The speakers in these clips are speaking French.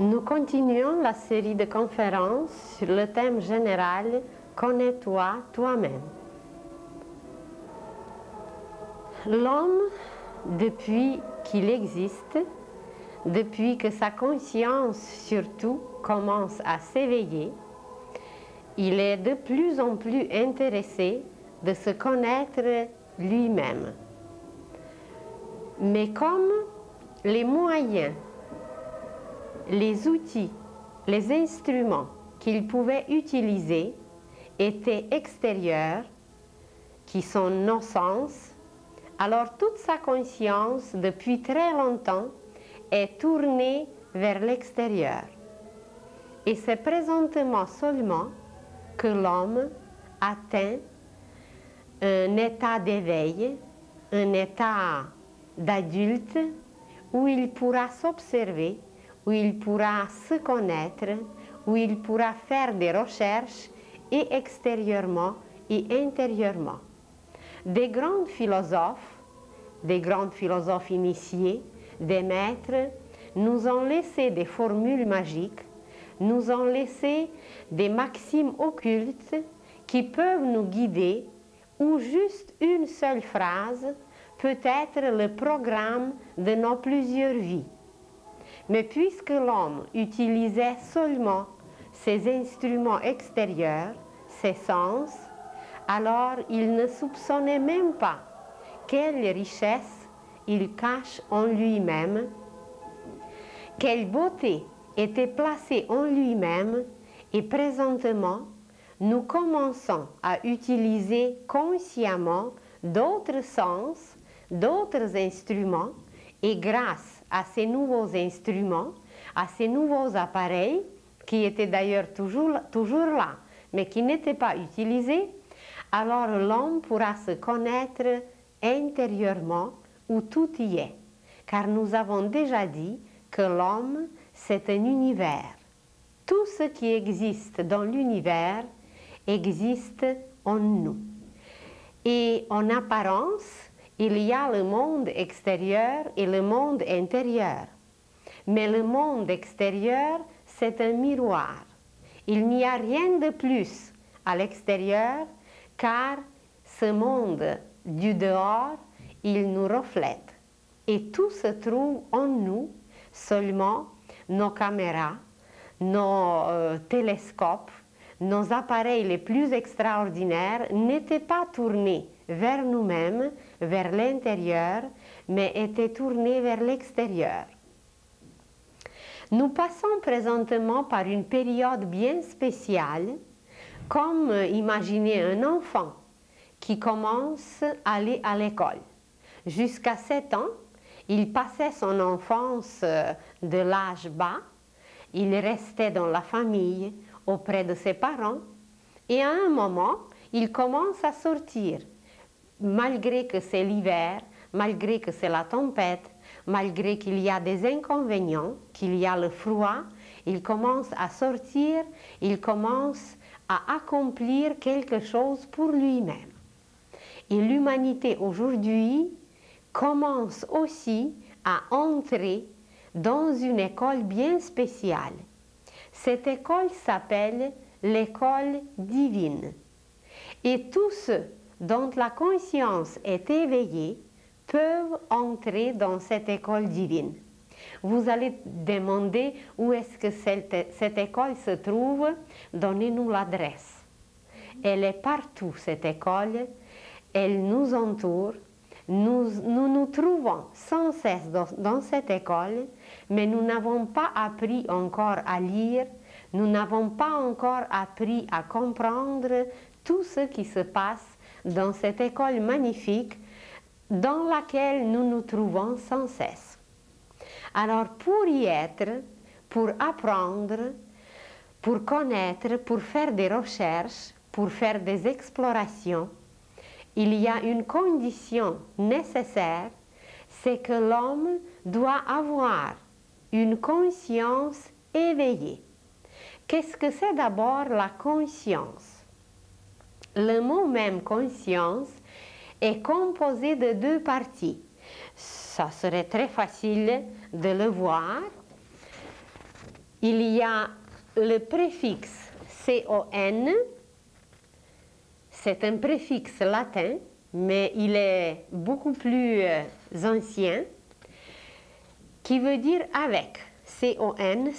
Nous continuons la série de conférences sur le thème général « Connais-toi toi-même ». L'homme, depuis qu'il existe, depuis que sa conscience surtout commence à s'éveiller, il est de plus en plus intéressé de se connaître lui-même. Mais comme les moyens, les outils, les instruments qu'il pouvait utiliser étaient extérieurs, qui sont nos sens, alors toute sa conscience, depuis très longtemps, est tournée vers l'extérieur. Et c'est présentement seulement que l'homme atteint un état d'éveil, un état d'adulte, où il pourra s'observer, où il pourra se connaître, où il pourra faire des recherches et extérieurement et intérieurement. Des grands philosophes initiés, des maîtres, nous ont laissé des formules magiques, nous ont laissé des maximes occultes qui peuvent nous guider, ou juste une seule phrase peut être le programme de nos plusieurs vies. Mais puisque l'homme utilisait seulement ses instruments extérieurs, ses sens, alors il ne soupçonnait même pas quelle richesse il cache en lui-même, quelle beauté était placée en lui-même, et présentement, nous commençons à utiliser consciemment d'autres sens, d'autres instruments, et grâce à ces nouveaux instruments, à ces nouveaux appareils, qui étaient d'ailleurs toujours là, mais qui n'étaient pas utilisés, alors l'homme pourra se connaître intérieurement où tout y est. Car nous avons déjà dit que l'homme, c'est un univers. Tout ce qui existe dans l'univers existe en nous. Et en apparence, il y a le monde extérieur et le monde intérieur. Mais le monde extérieur, c'est un miroir. Il n'y a rien de plus à l'extérieur, car ce monde du dehors, il nous reflète. Et tout se trouve en nous, seulement nos caméras, nos télescopes, nos appareils les plus extraordinaires n'étaient pas tournés vers nous-mêmes, vers l'intérieur, mais étaient tournés vers l'extérieur. Nous passons présentement par une période bien spéciale, comme imaginez un enfant qui commence à aller à l'école. Jusqu'à 7 ans, il passait son enfance de l'âge bas, il restait dans la famille, auprès de ses parents, et à un moment, il commence à sortir, malgré que c'est l'hiver, malgré que c'est la tempête, malgré qu'il y a des inconvénients, qu'il y a le froid, il commence à sortir, il commence à accomplir quelque chose pour lui-même. Et l'humanité aujourd'hui commence aussi à entrer dans une école bien spéciale. Cette école s'appelle l'école divine. Et tous ceux dont la conscience est éveillée peuvent entrer dans cette école divine. Vous allez demander où est-ce que cette école se trouve. Donnez-nous l'adresse. Elle est partout, cette école. Elle nous entoure. Nous trouvons sans cesse dans cette école, mais nous n'avons pas appris encore à lire, nous n'avons pas encore appris à comprendre tout ce qui se passe dans cette école magnifique dans laquelle nous nous trouvons sans cesse. Alors pour y être, pour apprendre, pour connaître, pour faire des recherches, pour faire des explorations, il y a une condition nécessaire, c'est que l'homme doit avoir une conscience éveillée. Qu'est-ce que c'est d'abord la conscience? Le mot même conscience est composé de 2 parties. Ça serait très facile de le voir. il y a le préfixe CON, c'est un préfixe latin, mais il est beaucoup plus ancien, qui veut dire avec. CON,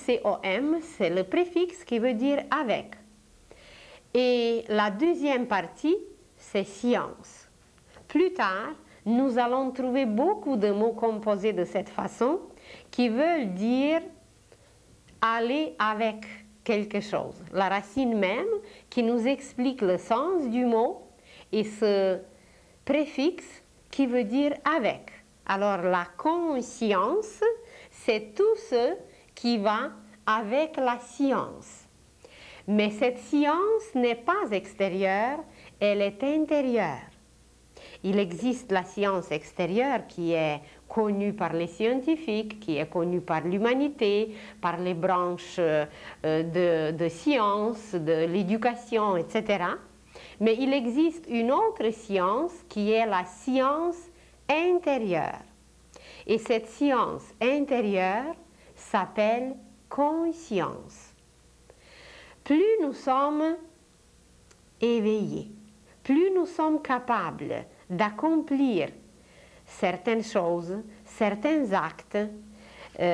COM, c'est le préfixe qui veut dire avec. Et la deuxième partie, c'est science. Plus tard, nous allons trouver beaucoup de mots composés de cette façon qui veulent dire aller avec quelque chose. La racine même qui nous explique le sens du mot et ce préfixe qui veut dire avec. Alors la conscience, c'est tout ce qui va avec la science. Mais cette science n'est pas extérieure, elle est intérieure. Il existe la science extérieure qui est connue par les scientifiques, qui est connue par l'humanité, par les branches de sciences, de l'éducation, etc. Mais il existe une autre science qui est la science intérieure. Et cette science intérieure s'appelle conscience. Plus nous sommes éveillés, plus nous sommes capables d'accomplir certaines choses, certains actes,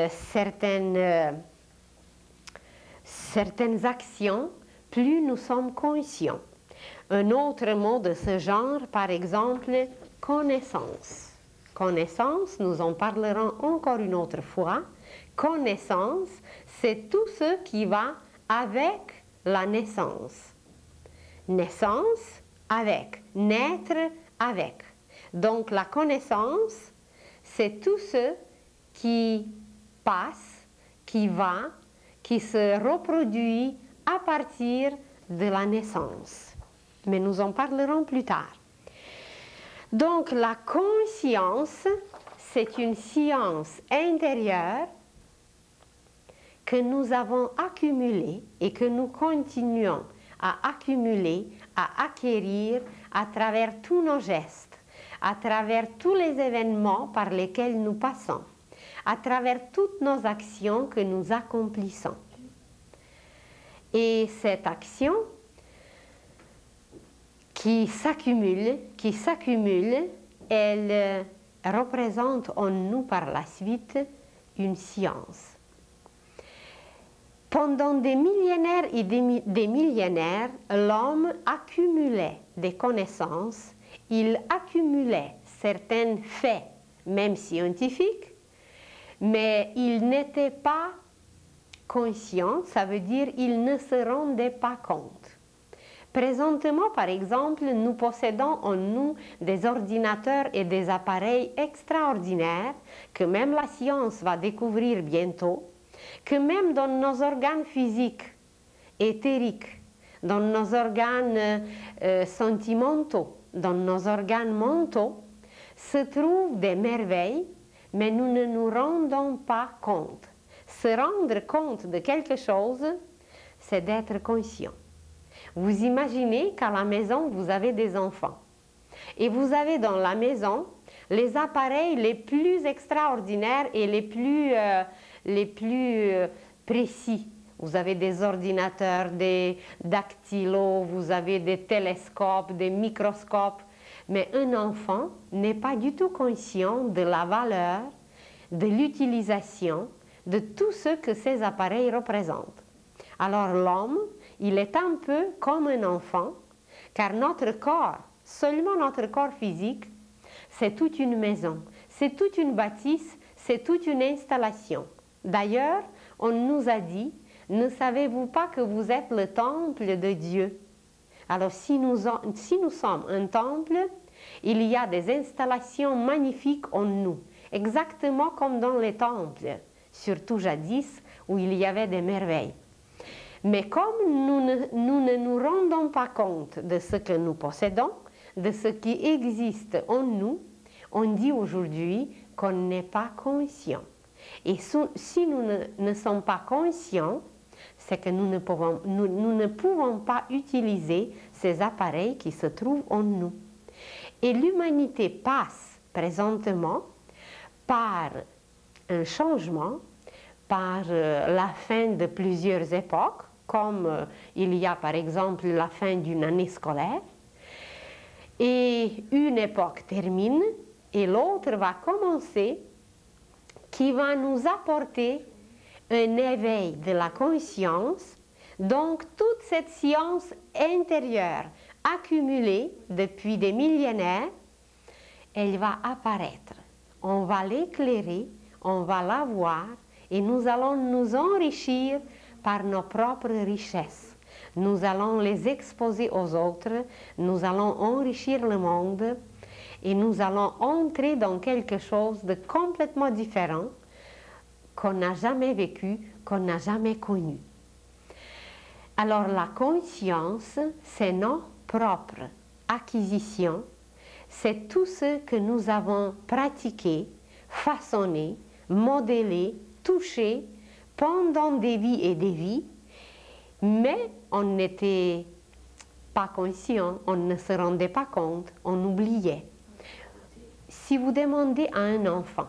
certaines actions, plus nous sommes conscients. Un autre mot de ce genre, par exemple, connaissance. Connaissance, nous en parlerons encore une autre fois. Connaissance, c'est tout ce qui va avec la naissance. Naissance avec, naître avec. Donc la connaissance, c'est tout ce qui passe, qui va, qui se reproduit à partir de la naissance. Mais nous en parlerons plus tard. Donc la conscience, c'est une science intérieure que nous avons accumulée et que nous continuons à accumuler, à acquérir à travers tous nos gestes, à travers tous les événements par lesquels nous passons, à travers toutes nos actions que nous accomplissons. Et cette action qui s'accumule, elle représente en nous par la suite une science. Pendant des millénaires et des millénaires, l'homme accumulait des connaissances, il accumulait certains faits, même scientifiques, mais il n'était pas conscient, ça veut dire il ne se rendait pas compte. Présentement, par exemple, nous possédons en nous des ordinateurs et des appareils extraordinaires que même la science va découvrir bientôt, que même dans nos organes physiques, éthériques, dans nos organes sentimentaux, dans nos organes mentaux, se trouvent des merveilles, mais nous ne nous rendons pas compte. Se rendre compte de quelque chose, c'est d'être conscient. Vous imaginez qu'à la maison, vous avez des enfants. Et vous avez dans la maison les appareils les plus extraordinaires et les plus précis. Vous avez des ordinateurs, des dactylos, vous avez des télescopes, des microscopes. Mais un enfant n'est pas du tout conscient de la valeur, de l'utilisation, de tout ce que ces appareils représentent. Alors l'homme, il est un peu comme un enfant, car notre corps, seulement notre corps physique, c'est toute une maison, c'est toute une bâtisse, c'est toute une installation. D'ailleurs, on nous a dit, ne savez-vous pas que vous êtes le temple de Dieu? Alors si nous sommes un temple, il y a des installations magnifiques en nous, exactement comme dans les temples, surtout jadis où il y avait des merveilles. Mais comme nous ne nous rendons pas compte de ce que nous possédons, de ce qui existe en nous, on dit aujourd'hui qu'on n'est pas conscient. Et si nous ne sommes pas conscients, c'est que nous ne pouvons pas utiliser ces appareils qui se trouvent en nous. Et l'humanité passe présentement par un changement, par la fin de plusieurs époques, comme il y a par exemple la fin d'une année scolaire, et une époque termine et l'autre va commencer, qui va nous apporter un éveil de la conscience. Donc toute cette science intérieure accumulée depuis des millénaires, elle va apparaître. On va l'éclairer, on va la voir et nous allons nous enrichir par nos propres richesses. Nous allons les exposer aux autres, nous allons enrichir le monde et nous allons entrer dans quelque chose de complètement différent qu'on n'a jamais vécu, qu'on n'a jamais connu. Alors la conscience, c'est nos propres acquisitions, c'est tout ce que nous avons pratiqué, façonné, modélé, touché pendant des vies et des vies, mais on n'était pas conscient, on ne se rendait pas compte, on oubliait. Si vous demandez à un enfant,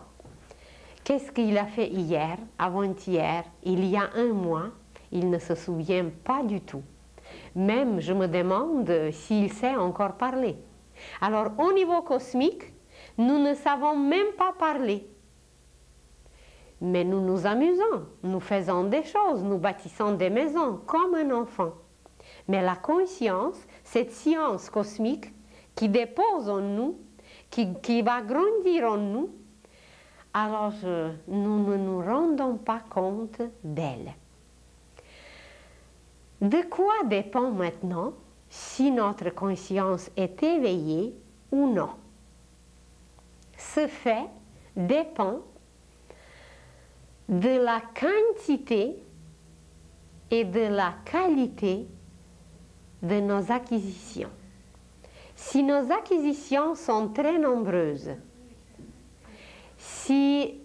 qu'est-ce qu'il a fait hier, avant-hier, il y a un mois, il ne se souvient pas du tout. Même, je me demande s'il sait encore parler. Alors, au niveau cosmique, nous ne savons même pas parler. Mais nous nous amusons, nous faisons des choses, nous bâtissons des maisons comme un enfant. Mais la conscience, cette science cosmique qui dépose en nous, qui va grandir en nous, alors nous ne nous rendons pas compte d'elle. De quoi dépend maintenant si notre conscience est éveillée ou non? Ce fait dépend de la quantité et de la qualité de nos acquisitions. Si nos acquisitions sont très nombreuses, si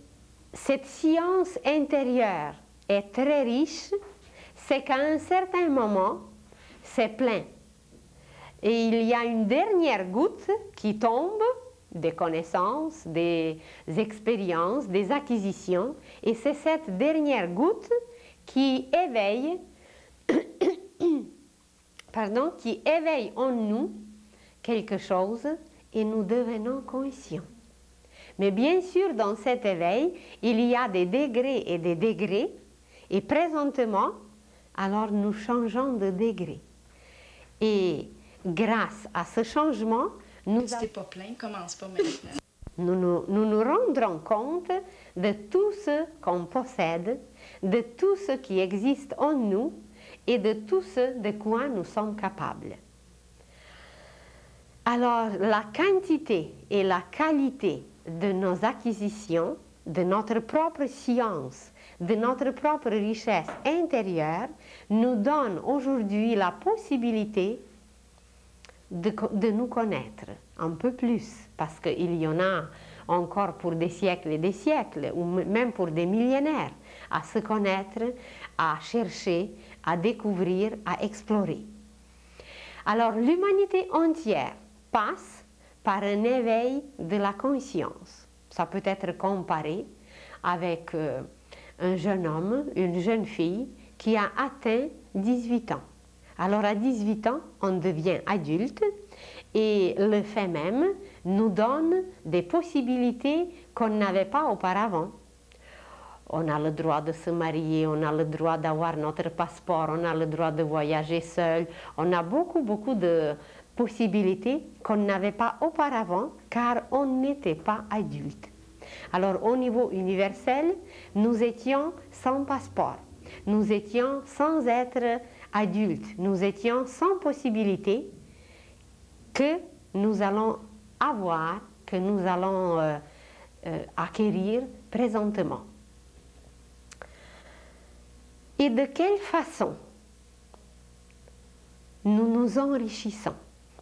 cette science intérieure est très riche, c'est qu'à un certain moment, c'est plein. Et il y a une dernière goutte qui tombe, des connaissances, des expériences, des acquisitions, et c'est cette dernière goutte qui éveille, qui éveille en nous quelque chose et nous devenons conscients. Mais bien sûr, dans cet éveil, il y a des degrés et des degrés, et présentement, alors nous changeons de degré. Et grâce à ce changement, nous nous rendrons compte de tout ce qu'on possède, de tout ce qui existe en nous et de tout ce de quoi nous sommes capables. Alors, la quantité et la qualité de nos acquisitions, de notre propre science, de notre propre richesse intérieure, nous donne aujourd'hui la possibilité de nous connaître un peu plus, parce qu'il y en a encore pour des siècles et des siècles, ou même pour des millénaires, à se connaître, à chercher, à découvrir, à explorer. Alors l'humanité entière passe par un éveil de la conscience. Ça peut être comparé avec un jeune homme, une jeune fille qui a atteint 18 ans. Alors à 18 ans, on devient adulte et le fait même nous donne des possibilités qu'on n'avait pas auparavant. On a le droit de se marier, on a le droit d'avoir notre passeport, on a le droit de voyager seul. On a beaucoup de possibilités qu'on n'avait pas auparavant car on n'était pas adulte. Alors au niveau universel, nous étions sans passeport, nous étions sans être adultes, nous étions sans possibilité que nous allons avoir, que nous allons acquérir présentement. Et de quelle façon nous nous enrichissons?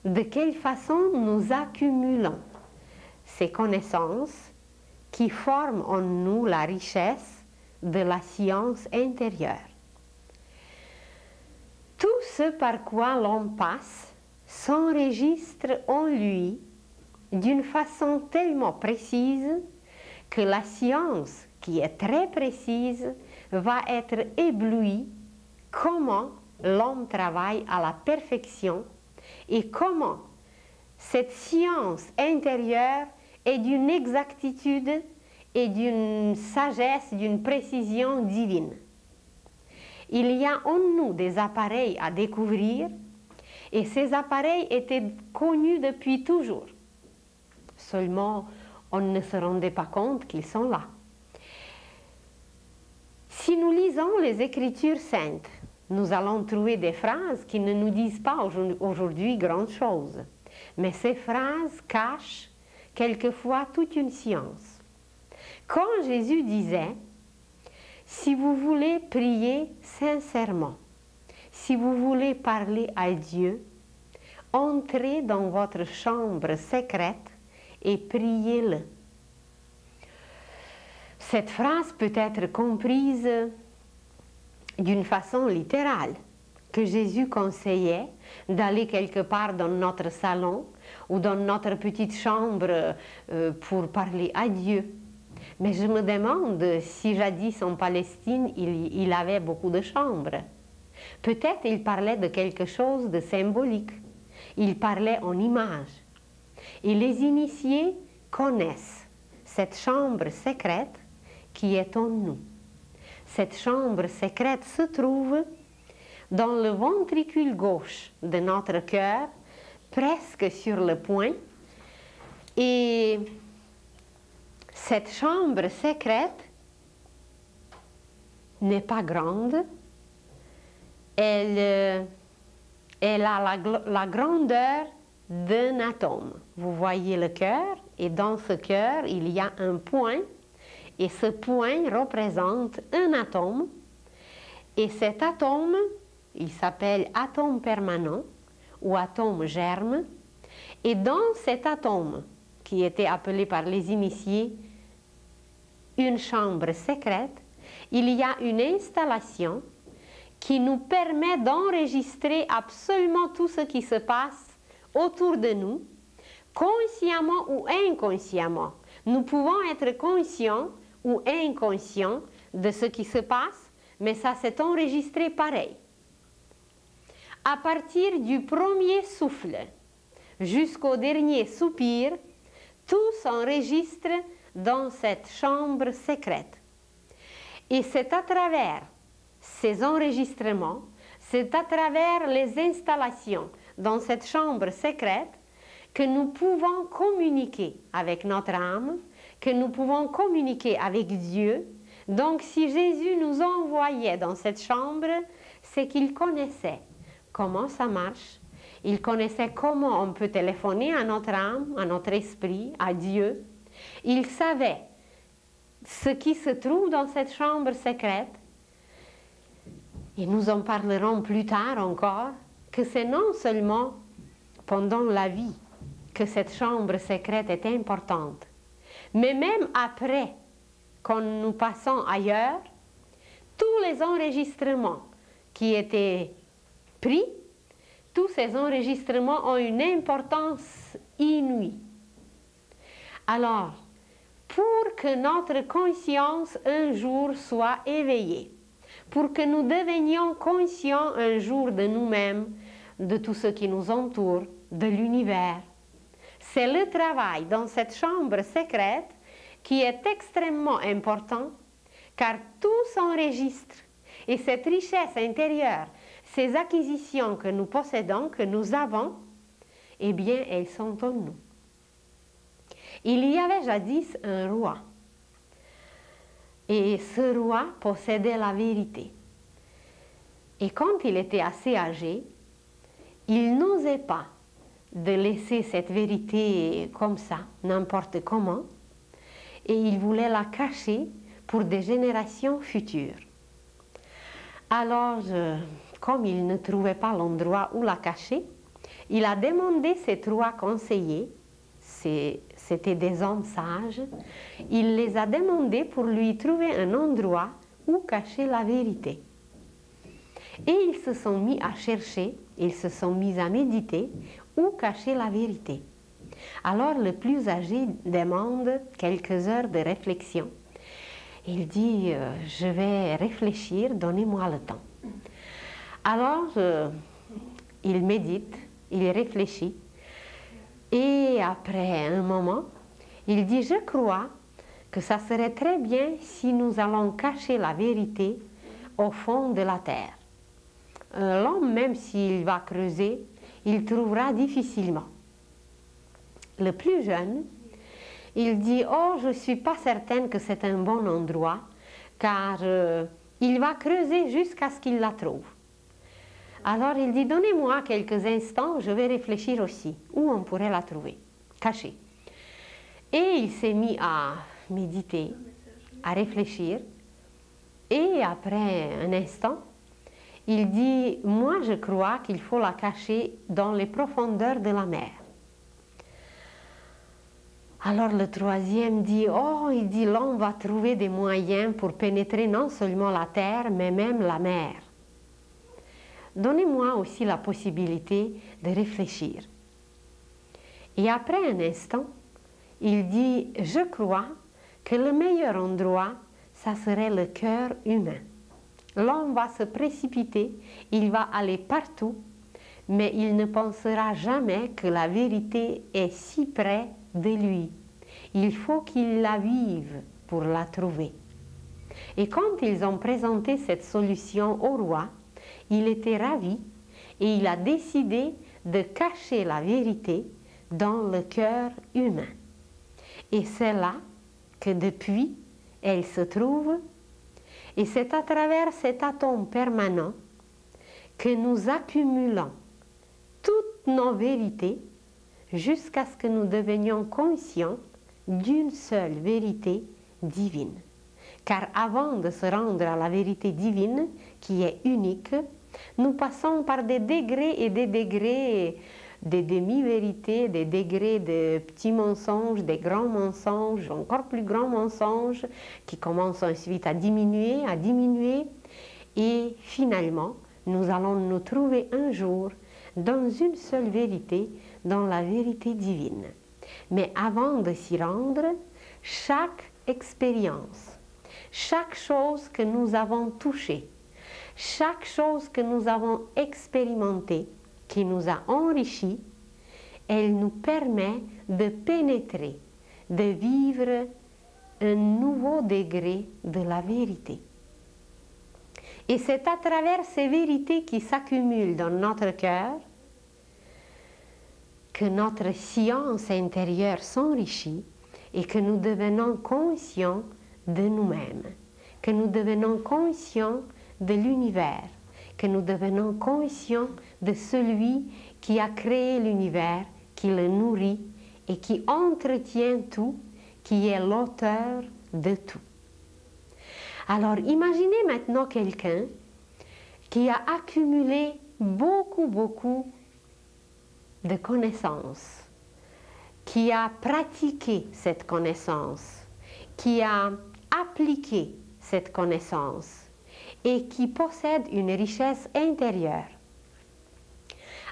De quelle façon nous accumulons ces connaissances qui forment en nous la richesse de la science intérieure? Tout ce par quoi l'on passe s'enregistre en lui d'une façon tellement précise que la science, qui est très précise, va être ébloui comment l'homme travaille à la perfection et comment cette science intérieure est d'une exactitude et d'une sagesse, d'une précision divine. Il y a en nous des appareils à découvrir et ces appareils étaient connus depuis toujours. Seulement, on ne se rendait pas compte qu'ils sont là. Si nous lisons les Écritures saintes, nous allons trouver des phrases qui ne nous disent pas aujourd'hui grand chose. Mais ces phrases cachent quelquefois toute une science. Quand Jésus disait « Si vous voulez prier sincèrement, si vous voulez parler à Dieu, entrez dans votre chambre secrète et priez-le. » Cette phrase peut être comprise d'une façon littérale, que Jésus conseillait d'aller quelque part dans notre salon ou dans notre petite chambre pour parler à Dieu. Mais je me demande si jadis en Palestine, il avait beaucoup de chambres. Peut-être il parlait de quelque chose de symbolique. Il parlait en images. Et les initiés connaissent cette chambre secrète qui est en nous. Cette chambre secrète se trouve dans le ventricule gauche de notre cœur, presque sur le poing. Et cette chambre secrète n'est pas grande. Elle a la grandeur d'un atome. Vous voyez le cœur, et dans ce cœur, il y a un point. Et ce point représente un atome, et cet atome, il s'appelle atome permanent ou atome germe, et dans cet atome, qui était appelé par les initiés une chambre secrète, il y a une installation qui nous permet d'enregistrer absolument tout ce qui se passe autour de nous, consciemment ou inconsciemment. Nous pouvons être conscients ou inconscient de ce qui se passe, mais ça s'est enregistré pareil. À partir du premier souffle jusqu'au dernier soupir, tout s'enregistre dans cette chambre secrète. Et c'est à travers ces enregistrements, c'est à travers les installations dans cette chambre secrète que nous pouvons communiquer avec notre âme, que nous pouvons communiquer avec Dieu. Donc si Jésus nous envoyait dans cette chambre, c'est qu'il connaissait comment ça marche, il connaissait comment on peut téléphoner à notre âme, à notre esprit, à Dieu. Il savait ce qui se trouve dans cette chambre secrète. Et nous en parlerons plus tard encore, que c'est non seulement pendant la vie que cette chambre secrète est importante, mais même après, quand nous passons ailleurs, tous les enregistrements qui étaient pris, tous ces enregistrements ont une importance inouïe. Alors, pour que notre conscience un jour soit éveillée, pour que nous devenions conscients un jour de nous-mêmes, de tout ce qui nous entoure, de l'univers, c'est le travail dans cette chambre secrète qui est extrêmement important, car tout s'enregistre. Et cette richesse intérieure, ces acquisitions que nous possédons, que nous avons, eh bien, elles sont en nous. Il y avait jadis un roi. Et ce roi possédait la vérité. Et quand il était assez âgé, il n'osait pas de laisser cette vérité comme ça, n'importe comment, et il voulait la cacher pour des générations futures. Alors, comme il ne trouvait pas l'endroit où la cacher, il a demandé ses 3 conseillers, c'était des hommes sages, il les a demandés pour lui trouver un endroit où cacher la vérité. Et ils se sont mis à chercher, ils se sont mis à méditer où cacher la vérité. Alors le plus âgé demande quelques heures de réflexion. Il dit, je vais réfléchir, donnez-moi le temps. Alors, il médite, il réfléchit, et après un moment, il dit, je crois que ça serait très bien si nous allons cacher la vérité au fond de la terre. L'homme, même s'il va creuser, il trouvera difficilement. Le plus jeune, il dit, oh, je ne suis pas certaine que c'est un bon endroit, car il va creuser jusqu'à ce qu'il la trouve. Alors il dit, donnez-moi quelques instants, je vais réfléchir aussi, où on pourrait la trouver, cachée. Et il s'est mis à méditer, à réfléchir, et après un instant, il dit, moi je crois qu'il faut la cacher dans les profondeurs de la mer. Alors le troisième dit, oh, il dit, l'homme va trouver des moyens pour pénétrer non seulement la terre, mais même la mer. Donnez-moi aussi la possibilité de réfléchir. Et après un instant, il dit, je crois que le meilleur endroit, ça serait le cœur humain. L'homme va se précipiter, il va aller partout, mais il ne pensera jamais que la vérité est si près de lui. Il faut qu'il la vive pour la trouver. Et quand ils ont présenté cette solution au roi, il était ravi et il a décidé de cacher la vérité dans le cœur humain. Et c'est là que depuis, elle se trouve, et c'est à travers cet atome permanent que nous accumulons toutes nos vérités jusqu'à ce que nous devenions conscients d'une seule vérité divine. Car avant de se rendre à la vérité divine, qui est unique, nous passons par des degrés et des degrés, des demi-vérités, des degrés de petits mensonges, des grands mensonges, encore plus grands mensonges, qui commencent ensuite à diminuer, et finalement, nous allons nous trouver un jour dans une seule vérité, dans la vérité divine. Mais avant de s'y rendre, chaque expérience, chaque chose que nous avons touchée, chaque chose que nous avons expérimentée, qui nous a enrichis, elle nous permet de pénétrer, de vivre un nouveau degré de la vérité. Et c'est à travers ces vérités qui s'accumulent dans notre cœur que notre science intérieure s'enrichit et que nous devenons conscients de nous-mêmes, que nous devenons conscients de l'univers, que nous devenons conscients de celui qui a créé l'univers, qui le nourrit et qui entretient tout, qui est l'auteur de tout. Alors imaginez maintenant quelqu'un qui a accumulé beaucoup de connaissances, qui a pratiqué cette connaissance, qui a appliqué cette connaissance et qui possède une richesse intérieure.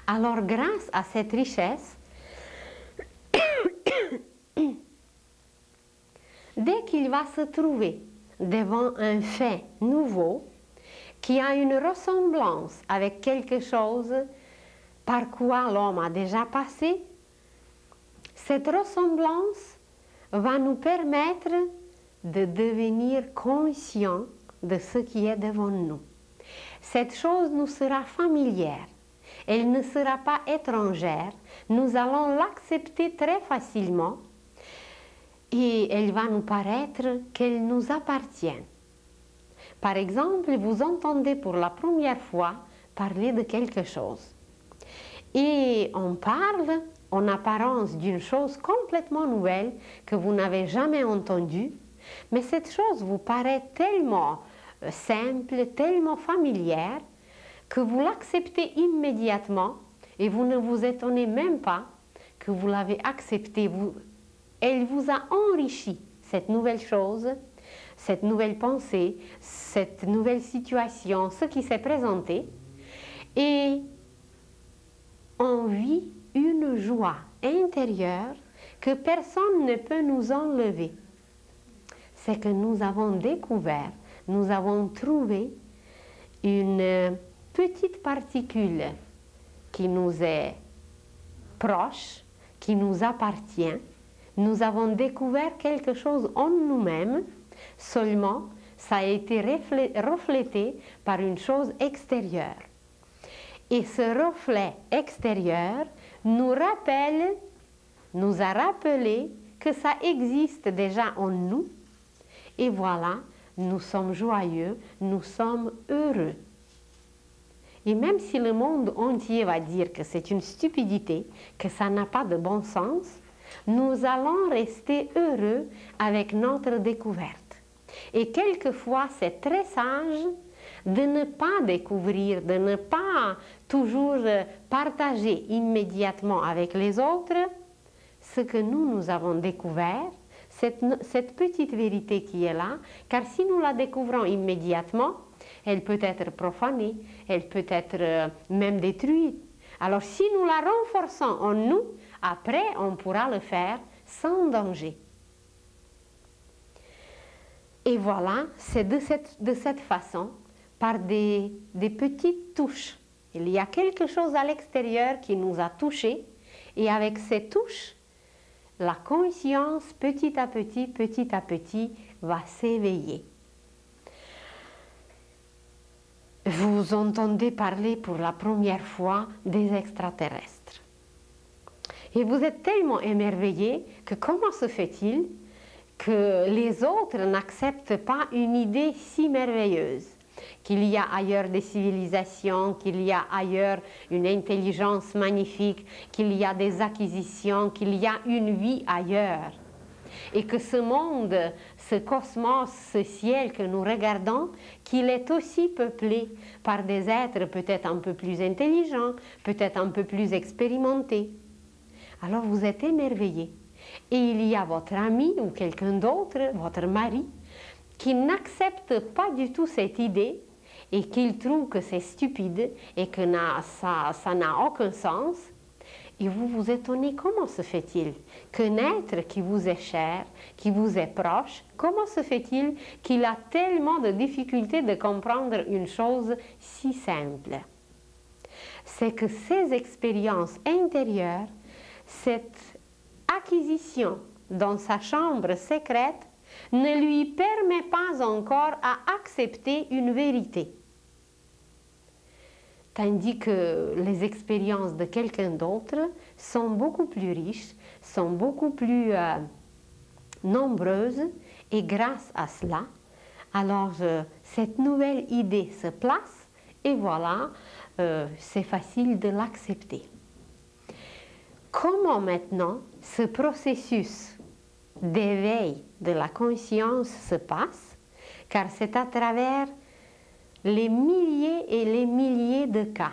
Alors grâce à cette richesse, dès qu'il va se trouver devant un fait nouveau qui a une ressemblance avec quelque chose par quoi l'homme a déjà passé, cette ressemblance va nous permettre de devenir conscients de ce qui est devant nous. Cette chose nous sera familière, elle ne sera pas étrangère, nous allons l'accepter très facilement et elle va nous paraître qu'elle nous appartient. Par exemple, vous entendez pour la première fois parler de quelque chose et on parle en apparence d'une chose complètement nouvelle que vous n'avez jamais entendue, mais cette chose vous paraît tellement simple, tellement familière que vous l'acceptez immédiatement et vous ne vous étonnez même pas que vous l'avez acceptée. Elle vous a enrichi, cette nouvelle chose, cette nouvelle pensée, cette nouvelle situation, ce qui s'est présenté, et on vit une joie intérieure que personne ne peut nous enlever. c'est que nous avons découvert, nous avons trouvé une petite particule qui nous est proche, qui nous appartient. Nous avons découvert quelque chose en nous-mêmes, seulement ça a été reflété par une chose extérieure. Et ce reflet extérieur nous a rappelé que ça existe déjà en nous. Et voilà, nous sommes joyeux, nous sommes heureux. Et même si le monde entier va dire que c'est une stupidité, que ça n'a pas de bon sens, nous allons rester heureux avec notre découverte. Et quelquefois, c'est très sage de ne pas découvrir, de ne pas toujours partager immédiatement avec les autres ce que nous avons découvert, cette petite vérité qui est là, car si nous la découvrons immédiatement, elle peut être profanée, elle peut être même détruite. Alors si nous la renforçons en nous, après on pourra le faire sans danger. Et voilà, c'est de cette façon, par des petites touches. Il y a quelque chose à l'extérieur qui nous a touchés, et avec ces touches, la conscience, petit à petit, va s'éveiller. Vous entendez parler pour la première fois des extraterrestres. Et vous êtes tellement émerveillés que comment se fait-il que les autres n'acceptent pas une idée si merveilleuse, qu'il y a ailleurs des civilisations, qu'il y a ailleurs une intelligence magnifique, qu'il y a des acquisitions, qu'il y a une vie ailleurs. Et que ce monde, ce cosmos, ce ciel que nous regardons, qu'il est aussi peuplé par des êtres peut-être un peu plus intelligents, peut-être un peu plus expérimentés. Alors vous êtes émerveillés. Et il y a votre ami ou quelqu'un d'autre, votre mari, qui n'accepte pas du tout cette idée et qu'il trouve que c'est stupide et que ça n'a aucun sens. Et vous vous étonnez, comment se fait-il qu'un être qui vous est cher, qui vous est proche, comment se fait-il qu'il a tellement de difficultés de comprendre une chose si simple? C'est que ces expériences intérieures, cette acquisition dans sa chambre secrète, ne lui permet pas encore à accepter une vérité. Tandis que les expériences de quelqu'un d'autre sont beaucoup plus riches, sont beaucoup plus nombreuses, et grâce à cela, alors cette nouvelle idée se place, et voilà, c'est facile de l'accepter. Comment maintenant ce processus d'éveil de la conscience se passe? Car c'est à travers les milliers et les milliers de cas,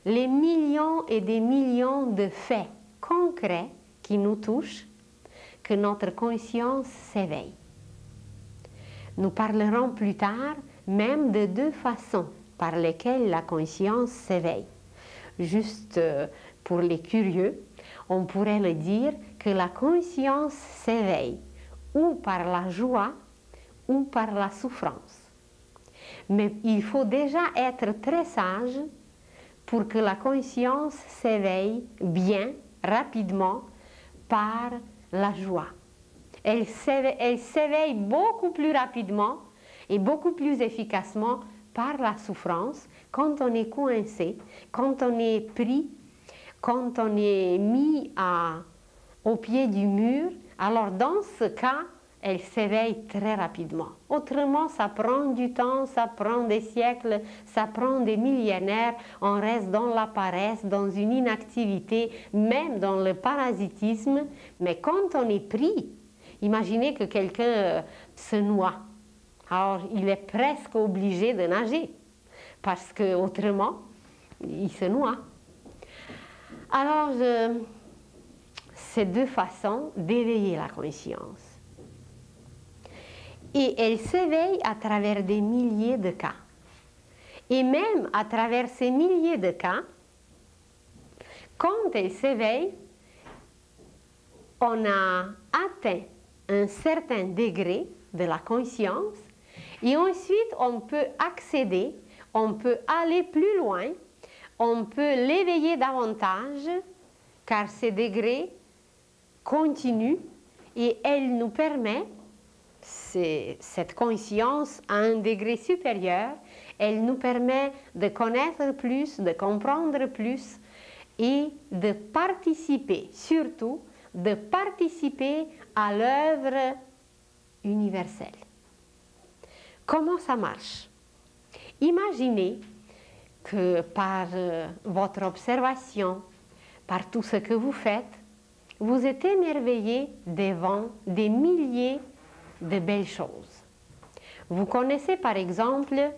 les millions et des millions de faits concrets qui nous touchent, que notre conscience s'éveille. Nous parlerons plus tard même de deux façons par lesquelles la conscience s'éveille. Juste pour les curieux, on pourrait le dire que la conscience s'éveille ou par la joie ou par la souffrance. Mais il faut déjà être très sage pour que la conscience s'éveille bien, rapidement, par la joie. Elle s'éveille beaucoup plus rapidement et beaucoup plus efficacement par la souffrance quand on est coincé, quand on est pris, quand on est mis au pied du mur. Alors dans ce cas, elle s'éveille très rapidement. Autrement, ça prend du temps, ça prend des siècles, ça prend des millénaires. On reste dans la paresse, dans une inactivité, même dans le parasitisme. Mais quand on est pris, imaginez que quelqu'un se noie. Alors, il est presque obligé de nager, parce qu'autrement, il se noie. Alors, c'est deux façons d'éveiller la conscience. Et elle s'éveille à travers des milliers de cas. Et même à travers ces milliers de cas, quand elle s'éveille, on a atteint un certain degré de la conscience. Et ensuite, on peut accéder, on peut aller plus loin, on peut l'éveiller davantage, car ces degrés continuent et elle nous permet, cette conscience à un degré supérieur, elle nous permet de connaître plus, de comprendre plus et de participer, surtout de participer à l'œuvre universelle. Comment ça marche? Imaginez que par votre observation, par tout ce que vous faites, vous êtes émerveillé devant des milliers de belles choses. Vous connaissez par exemple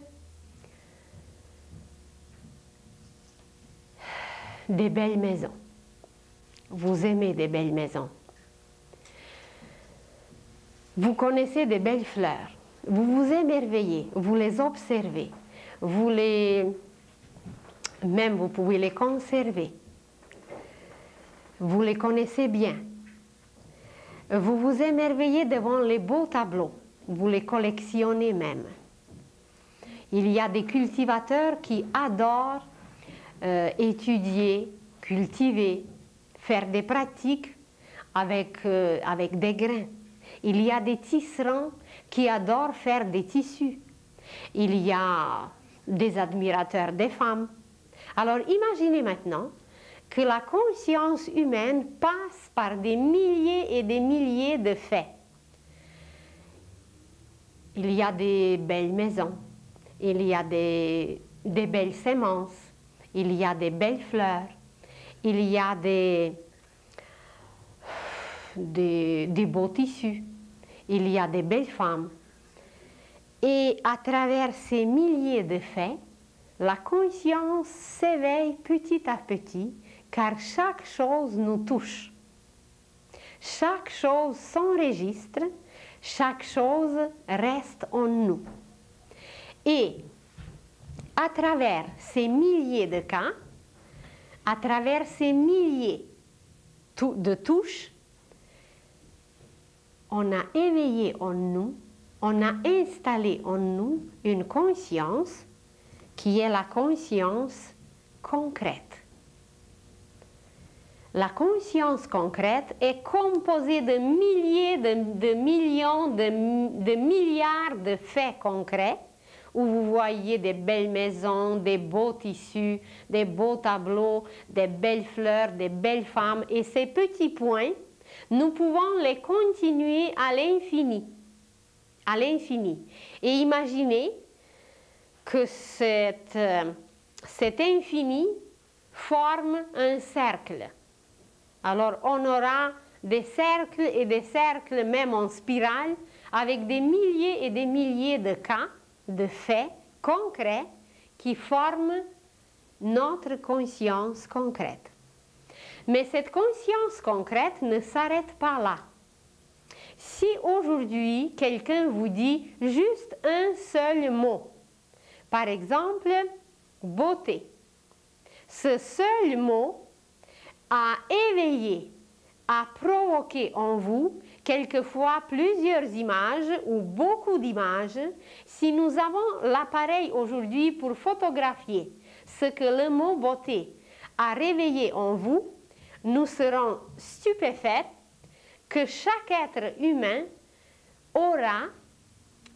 des belles maisons. Vous aimez des belles maisons. Vous connaissez des belles fleurs. Vous vous émerveillez, vous les observez. Même vous pouvez les conserver. Vous les connaissez bien. Vous vous émerveillez devant les beaux tableaux. Vous les collectionnez même. Il y a des cultivateurs qui adorent étudier, cultiver, faire des pratiques avec des grains. Il y a des tisserands qui adorent faire des tissus. Il y a des admirateurs des femmes. Alors imaginez maintenant que la conscience humaine passe par des milliers et des milliers de faits. Il y a des belles maisons, il y a des belles semences, il y a des belles fleurs, il y a des beaux tissus, il y a des belles femmes. Et à travers ces milliers de faits, la conscience s'éveille petit à petit, car chaque chose nous touche. Chaque chose s'enregistre, chaque chose reste en nous. Et à travers ces milliers de cas, à travers ces milliers de touches, on a éveillé en nous, on a installé en nous une conscience qui est la conscience concrète. La conscience concrète est composée de milliers, de millions, de milliards de faits concrets où vous voyez des belles maisons, des beaux tissus, des beaux tableaux, des belles fleurs, des belles femmes. Et ces petits points, nous pouvons les continuer à l'infini. À l'infini. Et imaginez que cet infini forme un cercle. Alors on aura des cercles et des cercles même en spirale avec des milliers et des milliers de cas, de faits concrets qui forment notre conscience concrète. Mais cette conscience concrète ne s'arrête pas là. Si aujourd'hui quelqu'un vous dit juste un seul mot, par exemple beauté, ce seul mot a éveillé, a provoqué en vous quelquefois plusieurs images ou beaucoup d'images. Si nous avons l'appareil aujourd'hui pour photographier ce que le mot beauté a réveillé en vous, nous serons stupéfaits que chaque être humain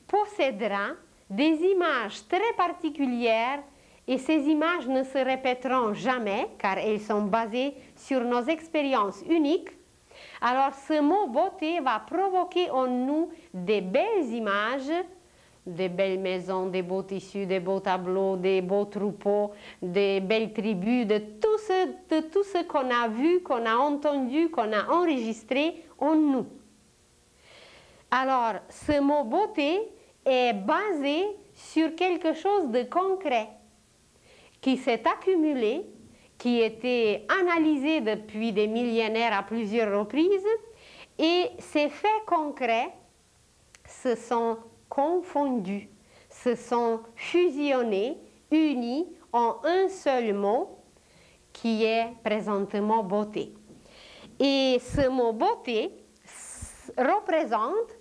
possédera des images très particulières. Et ces images ne se répéteront jamais, car elles sont basées sur nos expériences uniques. Alors ce mot beauté va provoquer en nous des belles images, des belles maisons, des beaux tissus, des beaux tableaux, des beaux troupeaux, des belles tribus, de tout ce qu'on a vu, qu'on a entendu, qu'on a enregistré en nous. Alors ce mot beauté est basé sur quelque chose de concret, qui s'est accumulé, qui était analysé depuis des millénaires à plusieurs reprises, et ces faits concrets se sont confondus, se sont fusionnés, unis en un seul mot qui est présentement beauté. Et ce mot beauté représente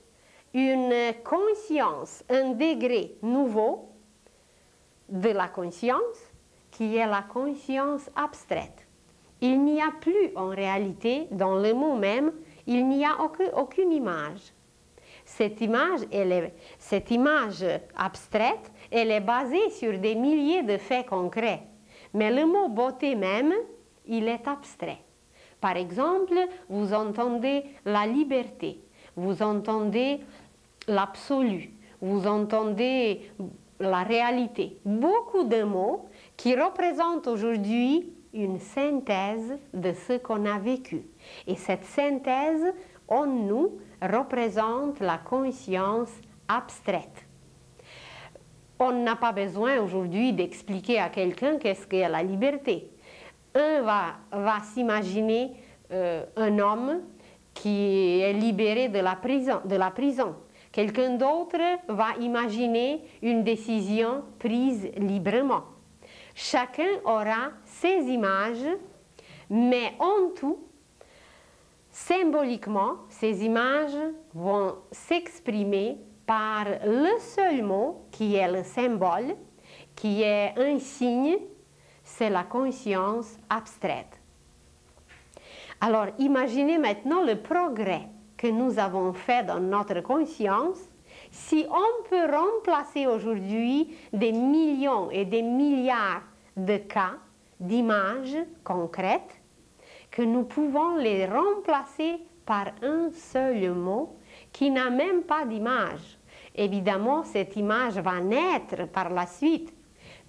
une conscience, un degré nouveau de la conscience qui est la conscience abstraite. Il n'y a plus en réalité, dans le mot même, il n'y a aucune image. Cette image abstraite, elle est basée sur des milliers de faits concrets. Mais le mot beauté même, il est abstrait. Par exemple, vous entendez la liberté, vous entendez l'absolu, vous entendez la réalité. Beaucoup de mots qui représentent aujourd'hui une synthèse de ce qu'on a vécu. Et cette synthèse, en nous, représente la conscience abstraite. On n'a pas besoin aujourd'hui d'expliquer à quelqu'un qu'est-ce qu'est la liberté. Un va s'imaginer un homme qui est libéré de la prison. Quelqu'un d'autre va imaginer une décision prise librement. Chacun aura ses images, mais en tout, symboliquement, ces images vont s'exprimer par le seul mot qui est le symbole, qui est un signe, c'est la conscience abstraite. Alors, imaginez maintenant le progrès que nous avons fait dans notre conscience si on peut remplacer aujourd'hui des millions et des milliards de cas, d'images concrètes, que nous pouvons les remplacer par un seul mot qui n'a même pas d'image. Évidemment, cette image va naître par la suite.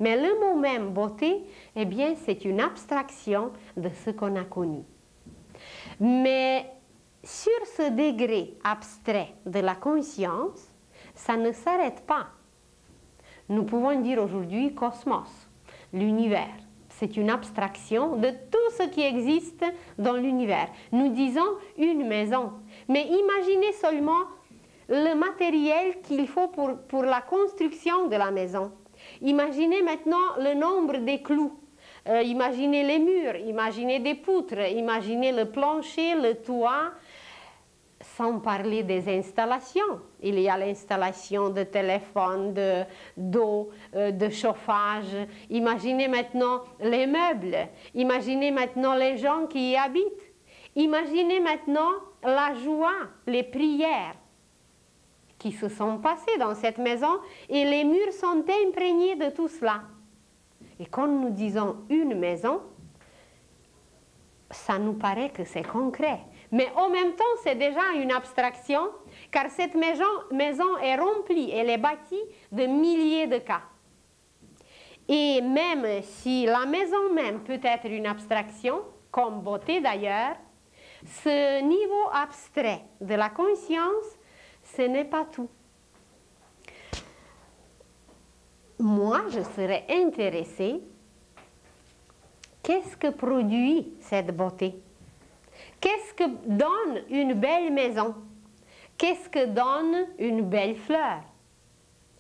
Mais le mot même beauté, eh bien, c'est une abstraction de ce qu'on a connu. Mais sur ce degré abstrait de la conscience, ça ne s'arrête pas. Nous pouvons dire aujourd'hui cosmos, l'univers. C'est une abstraction de tout ce qui existe dans l'univers. Nous disons une maison. Mais imaginez seulement le matériel qu'il faut pour la construction de la maison. Imaginez maintenant le nombre des clous. Imaginez les murs, imaginez des poutres, imaginez le plancher, le toit, sans parler des installations. Il y a l'installation de téléphone, d'eau, de chauffage. Imaginez maintenant les meubles. Imaginez maintenant les gens qui y habitent. Imaginez maintenant la joie, les prières qui se sont passées dans cette maison et les murs sont imprégnés de tout cela. Et quand nous disons une maison, ça nous paraît que c'est concret. Mais en même temps, c'est déjà une abstraction, car cette maison est remplie, elle est bâtie de milliers de cas. Et même si la maison même peut être une abstraction, comme beauté d'ailleurs, ce niveau abstrait de la conscience, ce n'est pas tout. Moi, je serais intéressée, qu'est-ce que produit cette beauté? Qu'est-ce que donne une belle maison? Qu'est-ce que donne une belle fleur?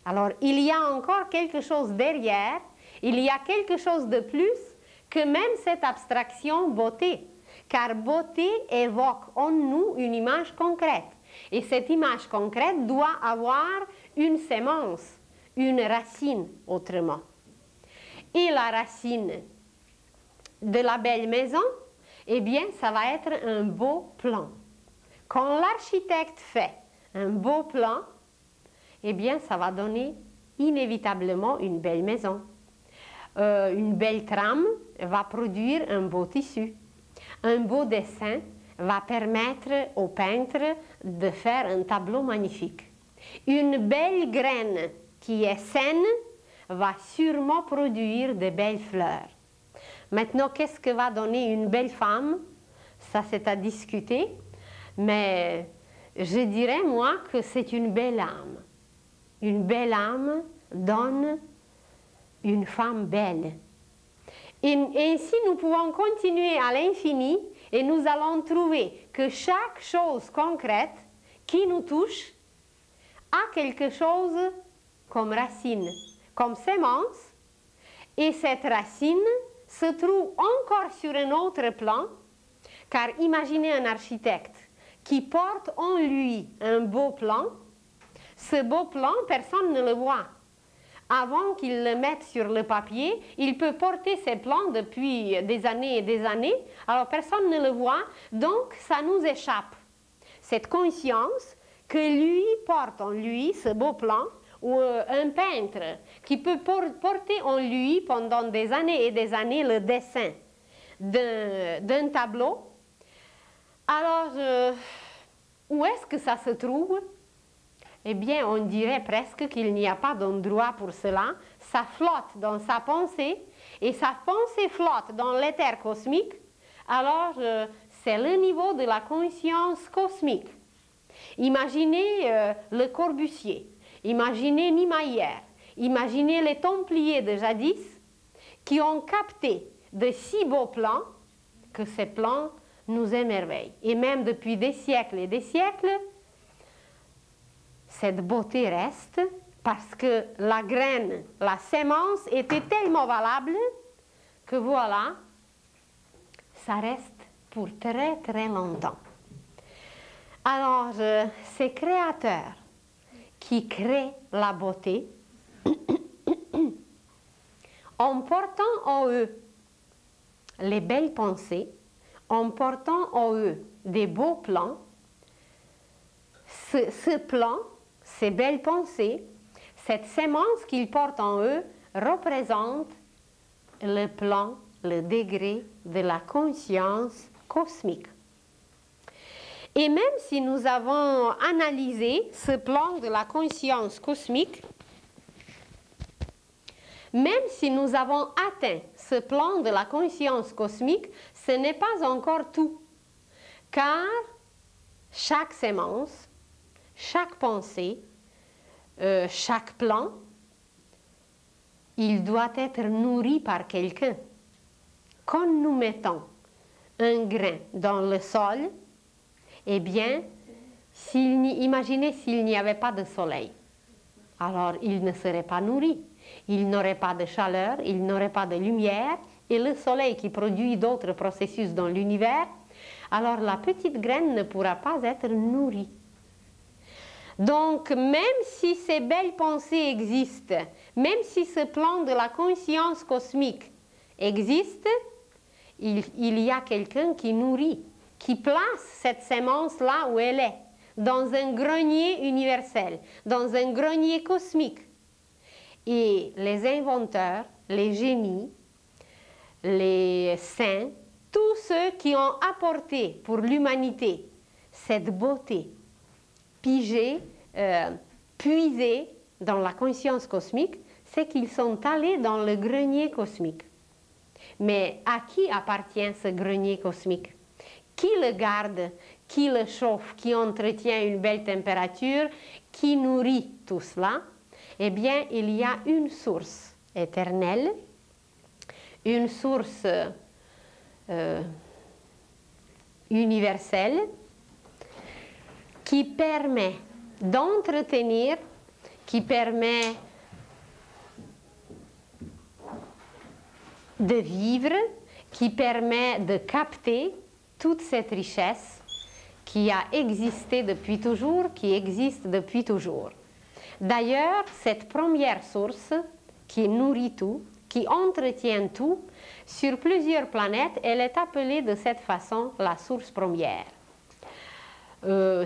Alors, il y a encore quelque chose derrière, il y a quelque chose de plus que même cette abstraction beauté. Car beauté évoque en nous une image concrète. Et cette image concrète doit avoir une sémence, une racine autrement. Et la racine de la belle maison, eh bien, ça va être un beau plan. Quand l'architecte fait un beau plan, eh bien, ça va donner inévitablement une belle maison. Une belle trame va produire un beau tissu. Un beau dessin va permettre au peintre de faire un tableau magnifique. Une belle graine qui est saine va sûrement produire de belles fleurs. Maintenant, qu'est-ce que va donner une belle femme? Ça, c'est à discuter, mais je dirais, moi, que c'est une belle âme. Une belle âme donne une femme belle. Et ainsi, nous pouvons continuer à l'infini et nous allons trouver que chaque chose concrète qui nous touche a quelque chose comme racine, comme sémence, et cette racine se trouve encore sur un autre plan, car imaginez un architecte qui porte en lui un beau plan, Ce beau plan, personne ne le voit. Avant qu'il le mette sur le papier, il peut porter ses plans depuis des années et des années, alors personne ne le voit, donc ça nous échappe. Cette conscience que lui porte en lui, ce beau plan, ou un peintre qui peut porter en lui pendant des années et des années le dessin d'un tableau. Alors, où est-ce que ça se trouve? Eh bien, on dirait presque qu'il n'y a pas d'endroit pour cela. Ça flotte dans sa pensée, et sa pensée flotte dans l'éther cosmique. Alors, c'est le niveau de la conscience cosmique. Imaginez le Corbusier, imaginez Niemeyer, imaginez les Templiers de jadis qui ont capté de si beaux plans que ces plans nous émerveillent. Et même depuis des siècles et des siècles, cette beauté reste parce que la graine, la sémence était tellement valable que voilà, ça reste pour très très longtemps. Alors, ces créateurs qui créent la beauté, en portant en eux les belles pensées, en portant en eux des beaux plans, ce plan, ces belles pensées, cette sémence qu'ils portent en eux représente le plan, le degré de la conscience cosmique. Et même si nous avons analysé ce plan de la conscience cosmique, même si nous avons atteint ce plan de la conscience cosmique, ce n'est pas encore tout. Car chaque sémence, chaque pensée, chaque plan, il doit être nourri par quelqu'un. Quand nous mettons un grain dans le sol, eh bien, imaginez s'il n'y avait pas de soleil. Alors, il ne serait pas nourri. Il n'aurait pas de chaleur, il n'aurait pas de lumière, et le soleil qui produit d'autres processus dans l'univers, alors la petite graine ne pourra pas être nourrie. Donc, même si ces belles pensées existent, même si ce plan de la conscience cosmique existe, il y a quelqu'un qui nourrit, qui place cette sémence là où elle est, dans un grenier universel, dans un grenier cosmique. Et les inventeurs, les génies, les saints, tous ceux qui ont apporté pour l'humanité cette beauté, pigée, puisée dans la conscience cosmique, c'est qu'ils sont allés dans le grenier cosmique. Mais à qui appartient ce grenier cosmique? Qui le garde, qui le chauffe, qui entretient une belle température, qui nourrit tout cela? Eh bien, il y a une source éternelle, une source universelle qui permet d'entretenir, qui permet de vivre, qui permet de capter toute cette richesse qui a existé depuis toujours, qui existe depuis toujours. D'ailleurs, cette première source qui nourrit tout, qui entretient tout, sur plusieurs planètes, elle est appelée de cette façon la source première.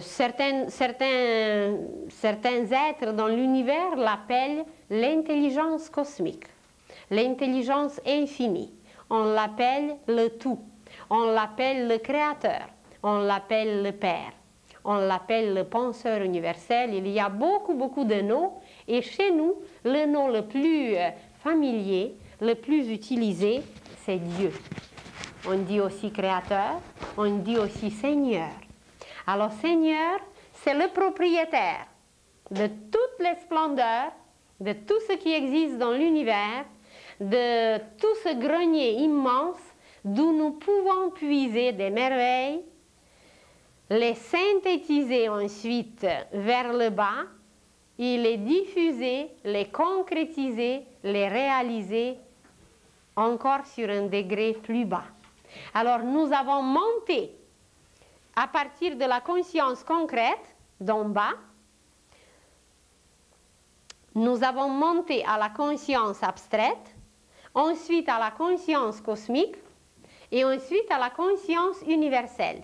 Certains êtres dans l'univers l'appellent l'intelligence cosmique, l'intelligence infinie. On l'appelle le tout, on l'appelle le créateur, on l'appelle le Père, on l'appelle le penseur universel. Il y a beaucoup de noms, et chez nous, le nom le plus familier, le plus utilisé, c'est Dieu. On dit aussi créateur, on dit aussi Seigneur. Alors Seigneur, c'est le propriétaire de toutes les splendeurs, de tout ce qui existe dans l'univers, de tout ce grenier immense d'où nous pouvons puiser des merveilles, les synthétiser ensuite vers le bas, et les diffuser, les concrétiser, les réaliser encore sur un degré plus bas. Alors nous avons monté à partir de la conscience concrète d'en bas nous avons monté à la conscience abstraite, ensuite à la conscience cosmique et ensuite à la conscience universelle.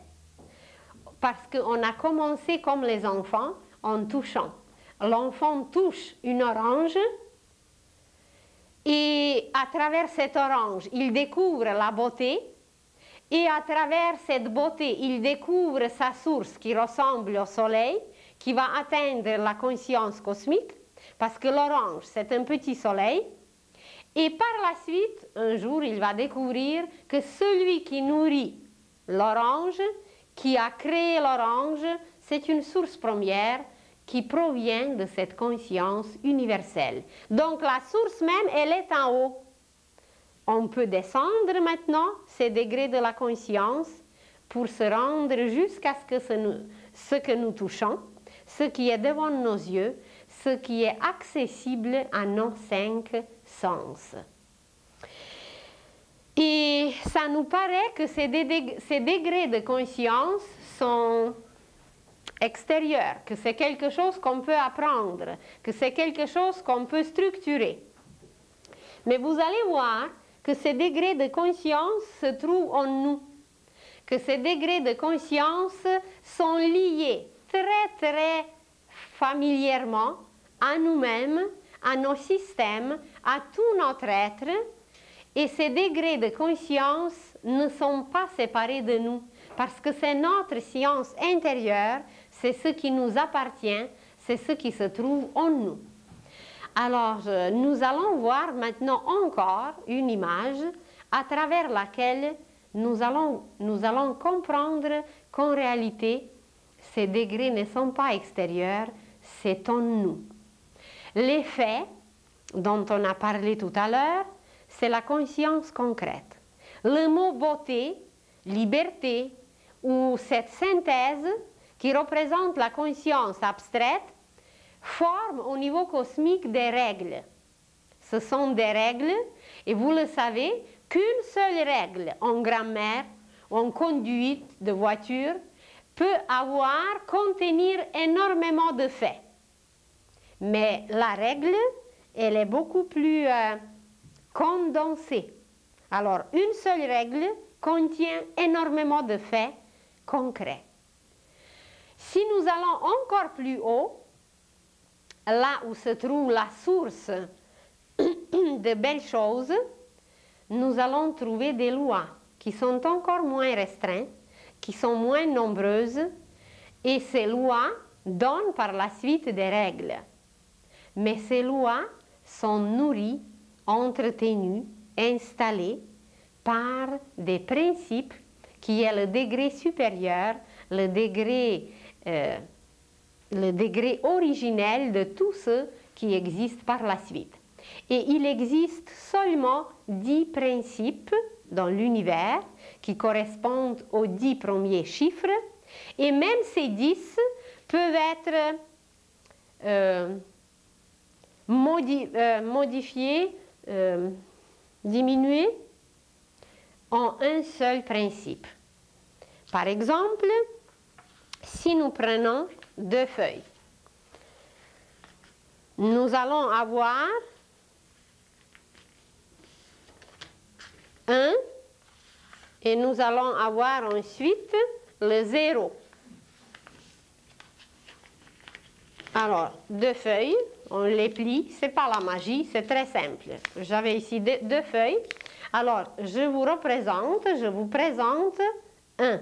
Parce qu'on a commencé comme les enfants en touchant. L'enfant touche une orange et à travers cette orange, il découvre la beauté et à travers cette beauté, il découvre sa source qui ressemble au soleil, qui va atteindre la conscience cosmique, parce que l'orange, c'est un petit soleil. Et par la suite, un jour, il va découvrir que celui qui nourrit l'orange, qui a créé l'orange, c'est une source première qui provient de cette conscience universelle. Donc la source même, elle est en haut. On peut descendre maintenant ces degrés de la conscience pour se rendre jusqu'à ce que nous touchons, ce qui est devant nos yeux, ce qui est accessible à nos 5 sens. Et ça nous paraît que ces degrés de conscience sont extérieurs, que c'est quelque chose qu'on peut apprendre, que c'est quelque chose qu'on peut structurer. Mais vous allez voir que ces degrés de conscience se trouvent en nous, que ces degrés de conscience sont liés très familièrement à nous-mêmes, à nos systèmes, à tout notre être, et ces degrés de conscience ne sont pas séparés de nous, parce que c'est notre science intérieure, c'est ce qui nous appartient, c'est ce qui se trouve en nous. Alors, nous allons voir maintenant encore une image à travers laquelle nous allons comprendre qu'en réalité, ces degrés ne sont pas extérieurs, c'est en nous. L'effet dont on a parlé tout à l'heure, c'est la conscience concrète. Le mot beauté, liberté, ou cette synthèse qui représente la conscience abstraite, forme au niveau cosmique des règles. Ce sont des règles, et vous le savez, qu'une seule règle en grammaire ou en conduite de voiture peut contenir énormément de faits. Mais la règle, elle est beaucoup plus condensée. Alors, une seule règle contient énormément de faits concrets. Si nous allons encore plus haut, là où se trouve la source de belles choses, nous allons trouver des lois qui sont encore moins restreintes, qui sont moins nombreuses, et ces lois donnent par la suite des règles. Mais ces lois sont nourries, entretenues, installées par des principes qui est le degré supérieur, le degré originel de tout ce qui existe par la suite. Et il existe seulement 10 principes dans l'univers qui correspondent aux 10 premiers chiffres, et même ces 10 peuvent être modifiés, diminués en un seul principe. Par exemple, si nous prenons 2 feuilles, nous allons avoir 1 et nous allons avoir ensuite le 0. Alors, 2 feuilles, on les plie, c'est pas la magie, c'est très simple. J'avais ici 2 feuilles. Alors, je vous présente 1.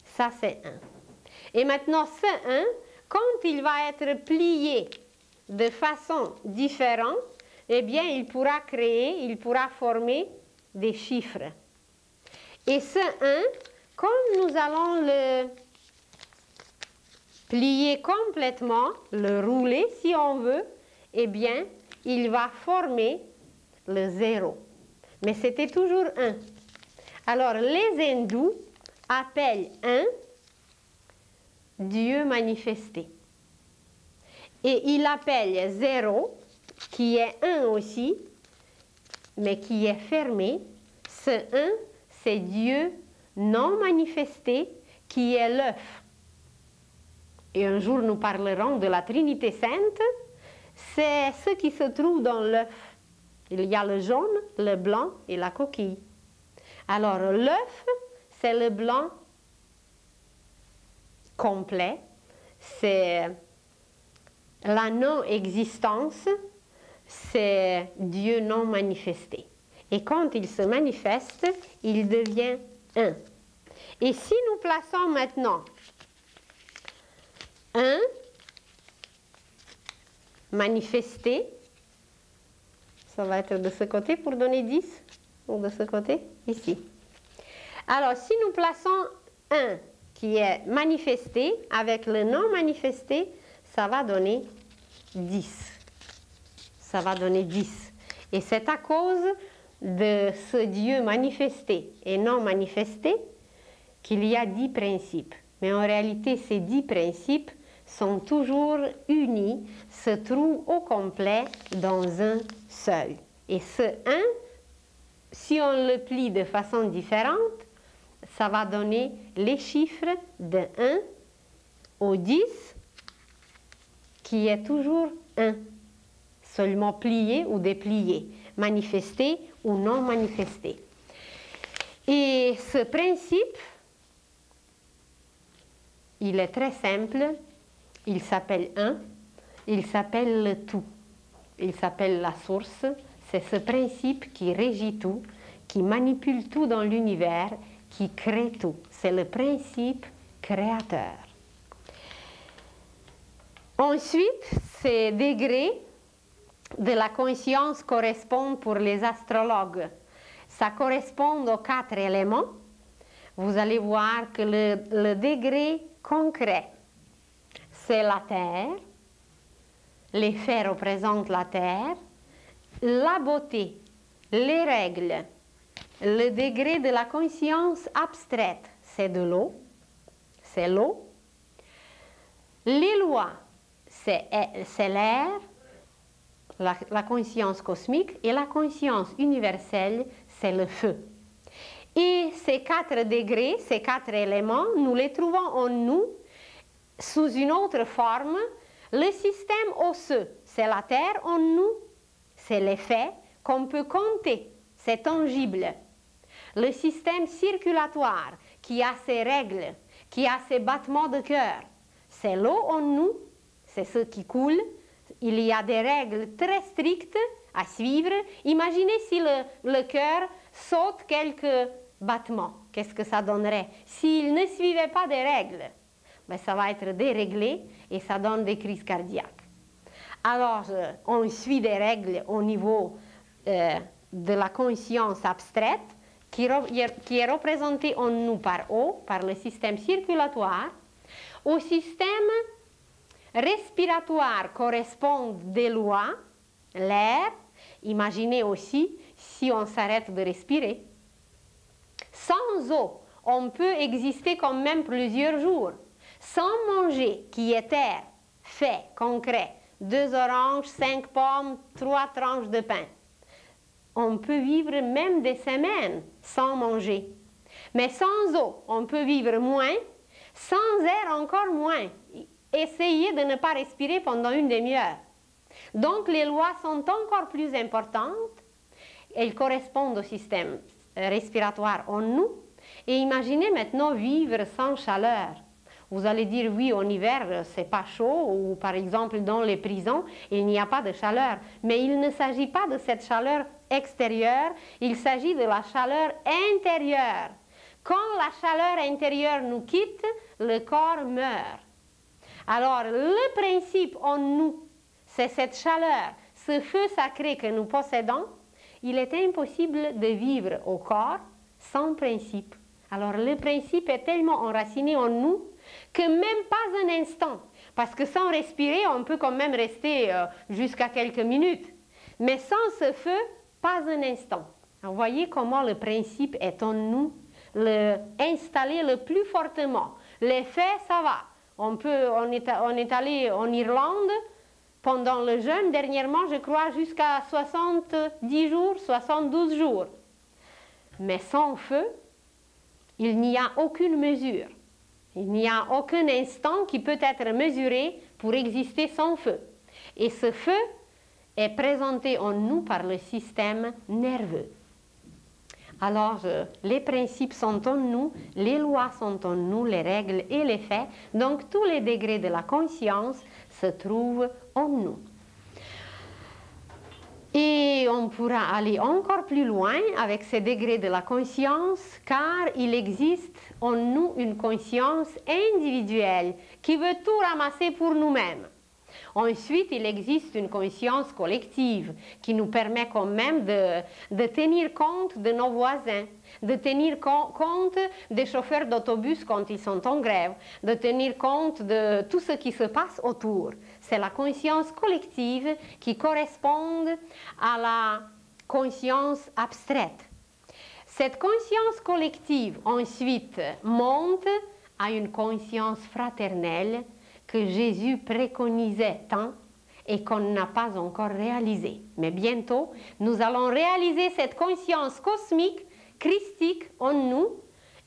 Ça, c'est 1. Et maintenant, ce 1, quand il va être plié de façon différente, eh bien, il pourra former des chiffres. Et ce 1, quand nous allons le plier complètement, le rouler si on veut, eh bien, il va former le 0. Mais c'était toujours 1. Alors, les hindous appellent 1 Dieu manifesté. Et il appelle 0, qui est 1 aussi, mais qui est fermé. Ce 1, c'est Dieu non manifesté, qui est l'œuf. Et un jour, nous parlerons de la Trinité Sainte. c'est ce qui se trouve dans l'œuf. Il y a le jaune, le blanc et la coquille. Alors l'œuf, c'est le blanc complet, c'est la non-existence, c'est Dieu non manifesté. Et quand il se manifeste, il devient un. Et si nous plaçons maintenant 1 manifesté, ça va être de ce côté pour donner 10, ou de ce côté, ici. Alors, si nous plaçons 1 qui est manifesté avec le non manifesté, ça va donner 10. Ça va donner 10. Et c'est à cause de ce Dieu manifesté et non manifesté qu'il y a 10 principes. Mais en réalité, ces 10 principes sont toujours unis, se trouvent au complet dans un seul. Et ce 1, si on le plie de façon différente, ça va donner les chiffres de 1 au 10, qui est toujours 1, seulement plié ou déplié, manifesté ou non manifesté. Et ce principe, il est très simple, il s'appelle 1, il s'appelle le tout, il s'appelle la source, c'est ce principe qui régit tout, qui manipule tout dans l'univers, qui crée tout. C'est le principe créateur. Ensuite, ces degrés de la conscience correspondent pour les astrologues. Ça correspond aux 4 éléments. Vous allez voir que le degré concret, c'est la Terre. Les faits représentent la Terre. La beauté, les règles, le degré de la conscience abstraite, c'est de l'eau. C'est l'eau. Les lois, c'est l'air, la conscience cosmique, et la conscience universelle, c'est le feu. Et ces 4 degrés, ces 4 éléments, nous les trouvons en nous sous une autre forme. Le système osseux, c'est la terre en nous, c'est les faits qu'on peut compter, c'est tangible. Le système circulatoire, qui a ses règles, qui a ses battements de cœur, c'est l'eau en nous, c'est ce qui coule. Il y a des règles très strictes à suivre. Imaginez si le cœur saute quelques battements. Qu'est-ce que ça donnerait? S'il ne suivait pas des règles, ben, ça va être déréglé et ça donne des crises cardiaques. Alors, on suit des règles au niveau de la conscience abstraite qui est représentée en nous par eau, par le système circulatoire. Au système respiratoire correspondent des lois, l'air. Imaginez aussi si on s'arrête de respirer. Sans eau, on peut exister quand même plusieurs jours. Sans manger, qui est terre, fait, concret, 2 oranges, 5 pommes, 3 tranches de pain. On peut vivre même des semaines sans manger. Mais sans eau, on peut vivre moins, sans air encore moins. Essayez de ne pas respirer pendant une demi-heure. Donc les lois sont encore plus importantes. Elles correspondent au système respiratoire en nous. Et imaginez maintenant vivre sans chaleur. Vous allez dire, oui, en hiver, c'est pas chaud, ou par exemple dans les prisons, il n'y a pas de chaleur. Mais il ne s'agit pas de cette chaleur extérieure, il s'agit de la chaleur intérieure. Quand la chaleur intérieure nous quitte, le corps meurt. Alors, le principe en nous, c'est cette chaleur, ce feu sacré que nous possédons. Il est impossible de vivre au corps sans principe. Alors, le principe est tellement enraciné en nous que même pas un instant, parce que sans respirer, on peut quand même rester jusqu'à quelques minutes. Mais sans ce feu, pas un instant. Alors, voyez comment le principe est en nous, installé le plus fortement. Les faits, ça va. On est allé en Irlande pendant le jeûne, dernièrement, je crois, jusqu'à 70 jours, 72 jours. Mais sans feu, il n'y a aucune mesure. Il n'y a aucun instant qui peut être mesuré pour exister sans feu. Et ce feu est présenté en nous par le système nerveux. Alors, les principes sont en nous, les lois sont en nous, les règles et les faits. Donc, tous les degrés de la conscience se trouvent en nous. Et on pourra aller encore plus loin avec ces degrés de la conscience, car il existe en nous une conscience individuelle qui veut tout ramasser pour nous-mêmes. Ensuite, il existe une conscience collective qui nous permet quand même de tenir compte de nos voisins, de tenir compte des chauffeurs d'autobus quand ils sont en grève, de tenir compte de tout ce qui se passe autour. C'est la conscience collective qui correspond à la conscience abstraite. Cette conscience collective ensuite monte à une conscience fraternelle que Jésus préconisait tant et qu'on n'a pas encore réalisé. Mais bientôt, nous allons réaliser cette conscience cosmique, christique en nous,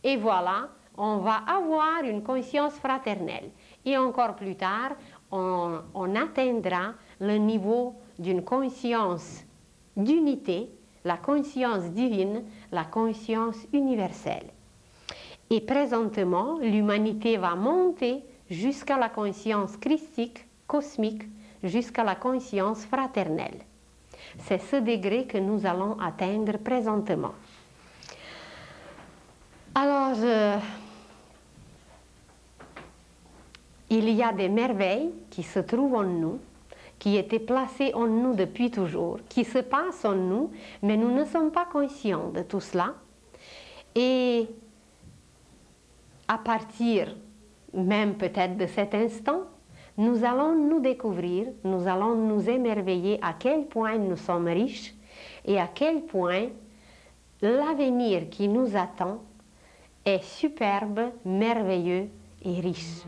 et voilà, on va avoir une conscience fraternelle. Et encore plus tard, on atteindra le niveau d'une conscience d'unité, la conscience divine, la conscience universelle. Et présentement, l'humanité va monter jusqu'à la conscience christique, cosmique, jusqu'à la conscience fraternelle. C'est ce degré que nous allons atteindre présentement. Alors, il y a des merveilles qui se trouvent en nous, qui étaient placées en nous depuis toujours, qui se passent en nous, mais nous ne sommes pas conscients de tout cela. Et à partir même peut-être de cet instant, nous allons nous découvrir, nous allons nous émerveiller à quel point nous sommes riches et à quel point l'avenir qui nous attend est superbe, merveilleux et riche.